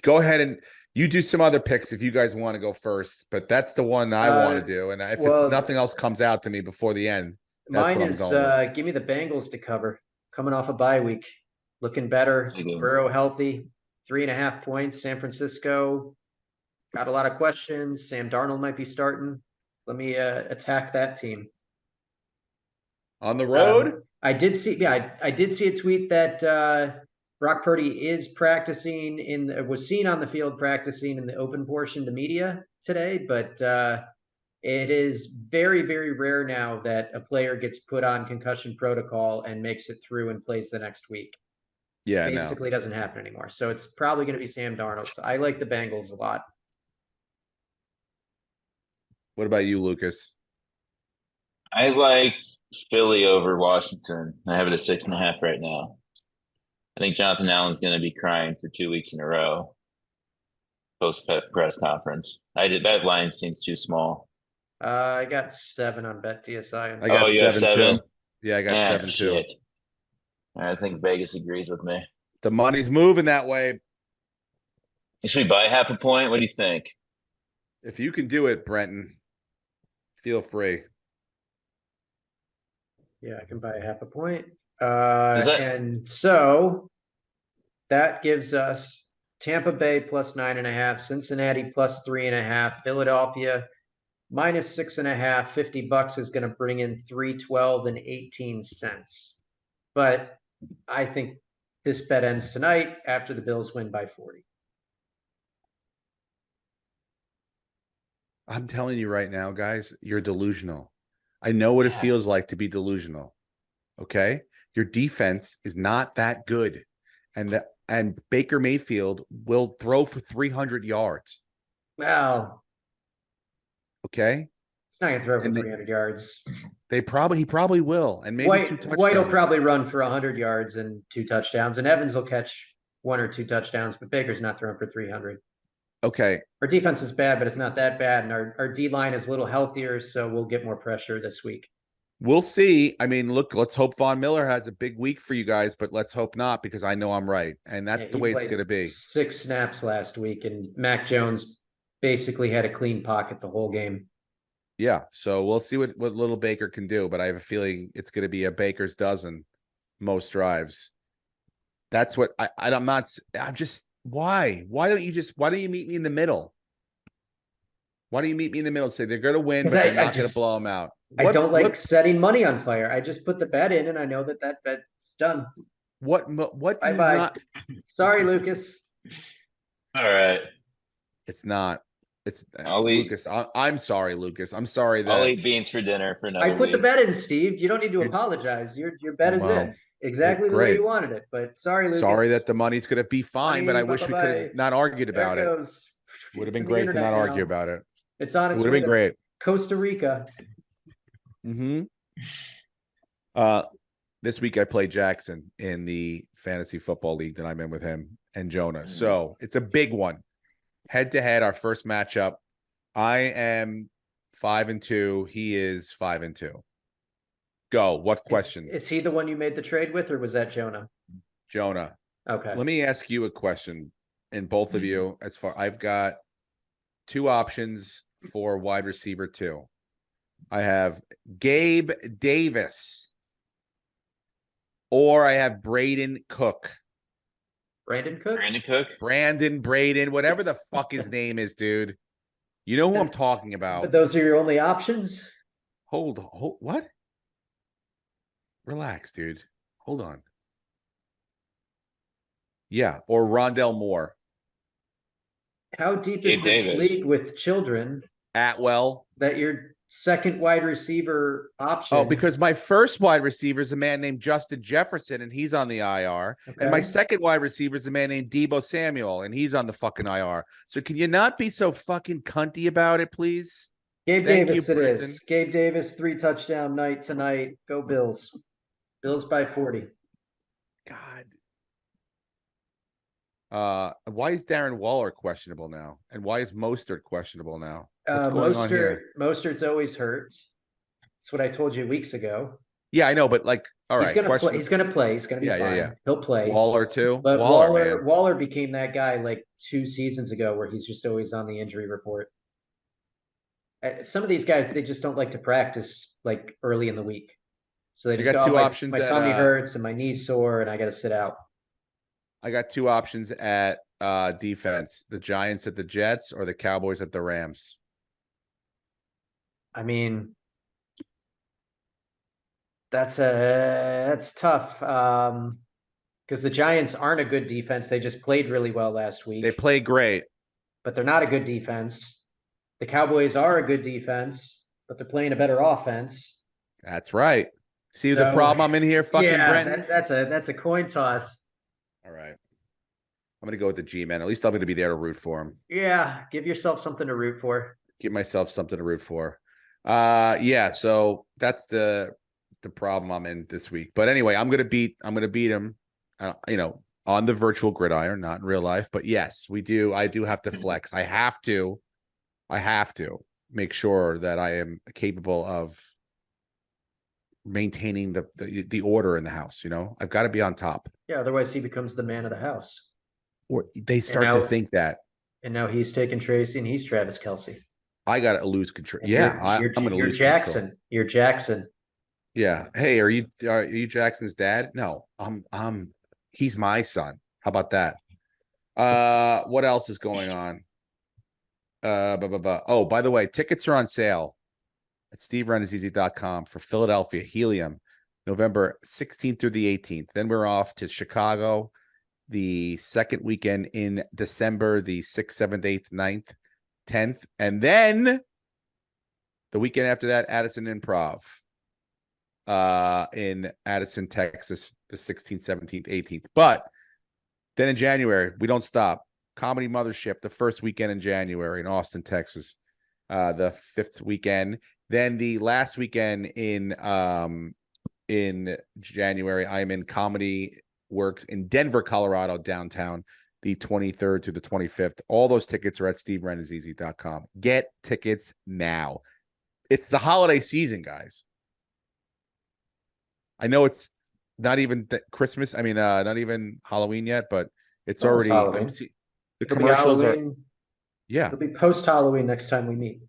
go ahead and you do some other picks if you guys want to go first, but that's the one I want to do. And if nothing else comes out to me before the end, mine is give me the Bengals to cover. Coming off a bye week, looking better. Burrow healthy, 3.5 points. San Francisco got a lot of questions. Sam Darnold might be starting. Let me attack that team. On the road? I did see a tweet that Brock Purdy is practicing was seen on the field practicing in the open portion to media today, but it is very, very rare now that a player gets put on concussion protocol and makes it through and plays the next week. Yeah, basically doesn't happen anymore. So it's probably going to be Sam Darnold. So I like the Bengals a lot. What about you, Lucas? I like Philly over Washington. I have it at 6.5 right now. I think Jonathan Allen's going to be crying for 2 weeks in a row. Post press conference. That line seems too small. I got 7 on BetDSI. I got 7 too. Yeah, I got 7 too. I think Vegas agrees with me. The money's moving that way. Should we buy 0.5 point? What do you think? If you can do it, Brenton, feel free. Yeah, I can buy 0.5 point. And so that gives us Tampa Bay plus 9.5, Cincinnati plus 3.5, Philadelphia minus 6.5. $50 is going to bring in $3.1218. But I think this bet ends tonight after the Bills win by 40. I'm telling you right now, guys, you're delusional. I know what it feels like to be delusional. Okay? Your defense is not that good. And Baker Mayfield will throw for 300 yards. Well, okay. He's not going to throw for 300 yards. He probably will. And maybe 2 touchdowns. White will probably run for 100 yards and 2 touchdowns. And Evans will catch 1 or 2 touchdowns, but Baker's not throwing for 300. Okay. Our defense is bad, but it's not that bad. And our D-line is a little healthier, so we'll get more pressure this week. We'll see. I mean, look, let's hope Von Miller has a big week for you guys, but let's hope not, because I know I'm right. And that's the way it's going to be. 6 snaps last week, and Mac Jones basically had a clean pocket the whole game. Yeah, so we'll see what little Baker can do, but I have a feeling it's going to be a Baker's dozen most drives. That's what I'm not. I'm just why don't you meet me in the middle? Why don't you meet me in the middle and say they're going to win, but they're not going to blow them out? I don't like setting money on fire. I just put the bet in, and I know that bet's done. What do you Bye-bye. not? Sorry, Lucas. All right. It's not. It's I'll Lucas. I'm sorry, Lucas. I'm sorry that I'll eat beans for dinner for another I put the week. bet in, Steve. You don't need to apologize. Your bet is in exactly the way you wanted it. But sorry, Lucas. Sorry that the money's going to be fine, but I wish we could have not argued about it. Would have been great to not argue about it. It's on its way. Would have been great. Costa Rica. This week I played Jackson in the fantasy football league that I'm in with him and Jonah. So it's a big one. Head to head, our first matchup. I am 5-2. He is 5-2. Go. What question? Is he the one you made the trade with, or was that Jonah? Jonah. Okay. Let me ask you a question, and both of you. I've got two options for wide receiver 2. I have Gabe Davis, or I have Braden Cook. Brandon Cook? Braden, whatever the fuck his name is, dude. You know who I'm talking about. But those are your only options? Hold, what? Relax, dude. Hold on. Yeah, or Rondell Moore. How deep is this league with children? Atwell. That your second wide receiver option. Oh, because my first wide receiver is a man named Justin Jefferson, and he's on the IR. Okay. And my second wide receiver is a man named Deebo Samuel, and he's on the fucking IR. So can you not be so fucking cunty about it, please? Gabe Davis it is. Gabe Davis, 3 touchdown night tonight. Go Bills. Bills by 40. God. Why is Darren Waller questionable now? And why is Mostert questionable now? What's going on here? Mostert's always hurt. That's what I told you weeks ago. Yeah, I know, but all right. He's gonna play. He's gonna play. He's gonna be fine. Yeah. He'll play. Waller too. But Waller became that guy like 2 seasons ago where he's just always on the injury report. Some of these guys, they just don't like to practice like early in the week. So they just got two options. My tummy hurts and my knee's sore and I got to sit out. I got 2 options at defense: the Giants at the Jets or the Cowboys at the Rams. I mean, that's tough because the Giants aren't a good defense. They just played really well last week. They played great, but they're not a good defense. The Cowboys are a good defense, but they're playing a better offense. That's right. See the problem I'm in here, fucking Brent? That's a coin toss. All right. I'm going to go with the G-Man. At least I'm going to be there to root for him. Yeah, give yourself something to root for. Give myself something to root for. So that's the problem I'm in this week. But anyway, I'm gonna beat him, on the virtual gridiron, not in real life. But yes, I do have to flex. I have to make sure that I am capable of maintaining the order in the house. I've got to be on top. Yeah, otherwise he becomes the man of the house. Or they start to think that. And now he's taking Tracy and he's Travis Kelce. I got to lose control. Yeah, I'm going to lose Jackson. Control. You're Jackson. Yeah. Hey, are you Jackson's dad? No, he's my son. How about that? What else is going on? Oh, by the way, tickets are on sale at steverenazizi.com for Philadelphia Helium, November 16th through the 18th. Then we're off to Chicago the second weekend in December, the 6th, 7th, 8th, 9th. 10th, and then the weekend after that, Addison Improv in Addison, Texas, the 16th, 17th, 18th. But then in January, we don't stop. Comedy Mothership, the first weekend in January in Austin, Texas, the 5th weekend. Then the last weekend in January, I'm in Comedy Works in Denver, Colorado, downtown, the 23rd to the 25th. All those tickets are at steverenazizi.com. Get tickets now. It's the holiday season, guys. I know it's not even Christmas. I mean, not even Halloween yet, but it's already the commercials are. Yeah, it'll be post Halloween next time we meet.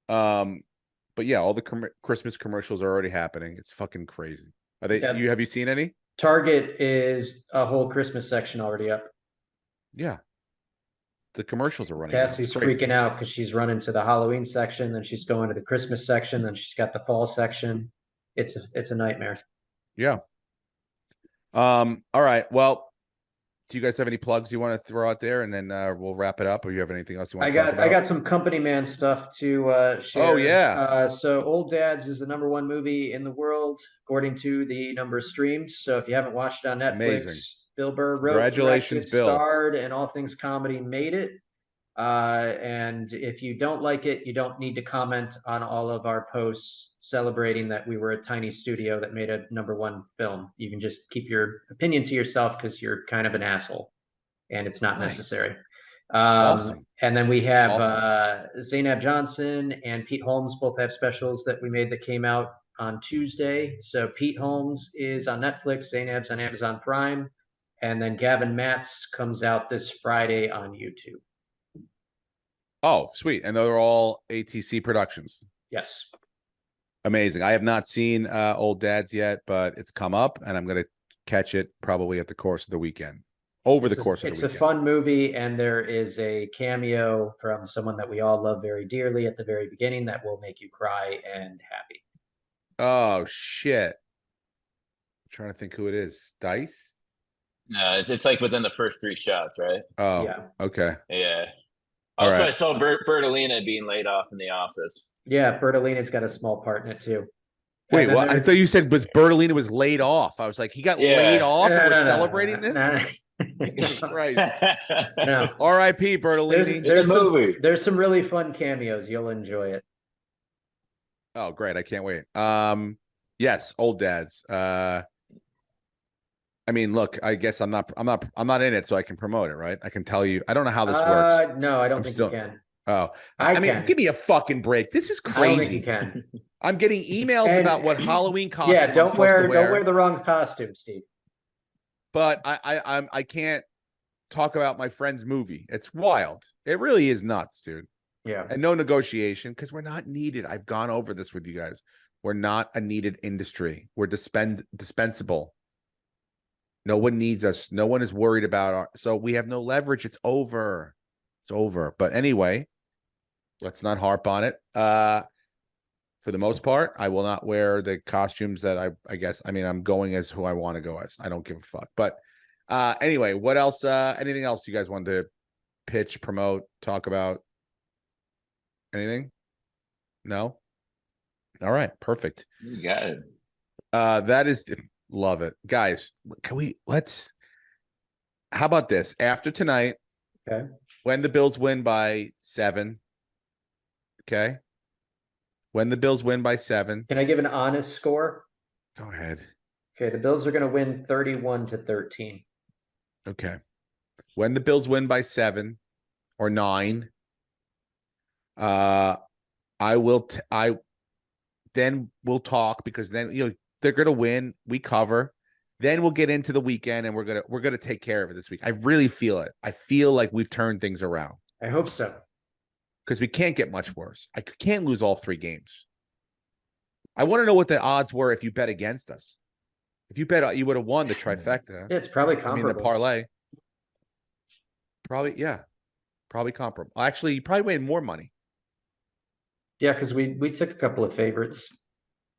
But But yeah, all the Christmas commercials are already happening. It's fucking crazy. Are they? Yeah. Have you seen any? Target is a whole Christmas section already up. Yeah. The commercials are running. Cassie's freaking out because she's running to the Halloween section, then she's going to the Christmas section, then she's got the fall section. It's a nightmare. Yeah. All right. Well, do you guys have any plugs you want to throw out there, and then we'll wrap it up? Or you have anything else you want to talk about? I got some Company Man stuff to share. Oh yeah. So Old Dads is the #1 movie in the world according to the number of streams. So if you haven't watched it on Netflix, amazing. Bill Burr wrote, congratulations, directed, Bill. starred, and all things comedy made it. And if you don't like it, you don't need to comment on all of our posts celebrating that we were a tiny studio that made a #1 film. You can just keep your opinion to yourself because you're kind of an asshole and it's not necessary. Awesome. And then we have Zainab Johnson and Pete Holmes both have specials that we made that came out on Tuesday. So Pete Holmes is on Netflix, Zainab's on Amazon Prime, and then Gavin Matz comes out this Friday on YouTube. Oh, sweet. And they're all ATC Productions. Yes. Amazing. I have not seen Old Dads yet, but it's come up, and I'm going to catch it probably at the course of the weekend. It's a fun movie, and there is a cameo from someone that we all love very dearly at the very beginning that will make you cry and happy. Oh, shit. I'm trying to think who it is. Dice? No, it's like within the first 3 shots, right? Oh, yeah. Okay. Yeah. Also, I saw Bertolina being laid off in The Office. Yeah, Bertolina's got a small part in it too. Wait, what? I thought you said Bertolina was laid off. I was like, he got laid off and we're celebrating this? Christ. No. R.I.P. Bertolini. There's some really fun cameos. You'll enjoy it. Oh, great. I can't wait. Yes, Old Dads. I mean, look, I guess I'm not in it, so I can promote it, right? I can tell you. I don't know how this works. No, I don't think you can. Oh, I mean, give me a fucking break. This is crazy. I don't think you can. I'm getting emails about what Halloween costume. Yeah, don't wear the wrong costume, Steve. But I can't talk about my friend's movie. It's wild. It really is nuts, dude. Yeah. And no negotiation because we're not needed. I've gone over this with you guys. We're not a needed industry. We're dispensable. No one needs us. No one is worried about so we have no leverage. It's over. It's over. But anyway, let's not harp on it. For the most part, I will not wear the costumes that I guess. I mean, I'm going as who I want to go as. I don't give a fuck. But anyway, what else? Anything else you guys wanted to pitch, promote, talk about? Anything? No? All right. Perfect. You got it. That is... Love it. Guys, how about this? After tonight, okay, when the Bills win by 7, okay? When the Bills win by 7. Can I give an honest score? Go ahead. Okay, the Bills are going to win 31-13. Okay. When the Bills win by 7 or 9, then we'll talk because then they're gonna win. We cover. Then we'll get into the weekend and we're gonna take care of it this week. I really feel it. I feel like we've turned things around. I hope so. Because we can't get much worse. I can't lose all 3 games. I want to know what the odds were if you bet against us. If you bet, you would have won the trifecta. Yeah, it's probably comparable. I mean, the parlay. Probably, yeah. Probably comparable. Actually, you probably made more money. Yeah, because we took a couple of favorites.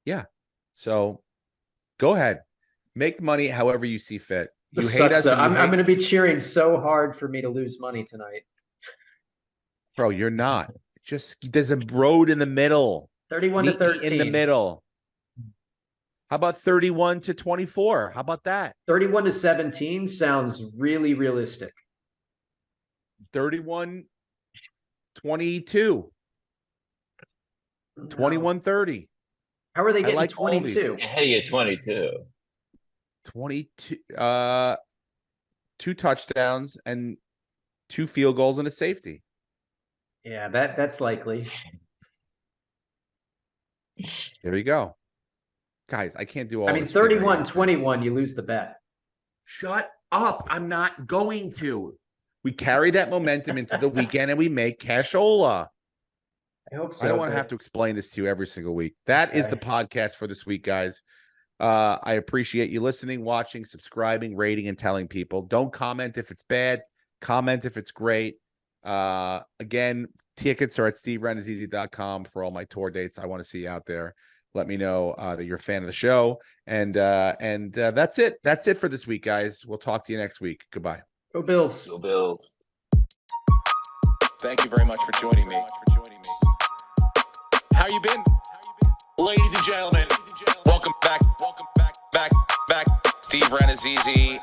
Yeah. So go ahead. Make the money however you see fit. You hate us. I'm going to be cheering so hard for me to lose money tonight. Bro, you're not. Just there's a road in the middle. 31-13. In the middle. How about 31-24? How about that? 31-17 sounds really realistic. 31-22. 21-30. How are they getting 22? How do you get 22? 22 2 touchdowns and 2 field goals and a safety. Yeah, that's likely. There you go. Guys, I can't do all this. 31-21, you lose the bet. Shut up. I'm not going to. We carry that momentum into the weekend and we make cashola. I hope so. I don't want to have to explain this to you every single week. That is the podcast for this week, guys. I appreciate you listening, watching, subscribing, rating, and telling people. Don't comment if it's bad. Comment if it's great. Again, tickets are at steverenazizi.com for all my tour dates. I want to see you out there. Let me know that you're a fan of the show. And that's it. That's it for this week, guys. We'll talk to you next week. Goodbye. Go Bills. Go Bills. Thank you very much for joining me. How you been? Ladies and gentlemen, welcome back. Steve Renazizi.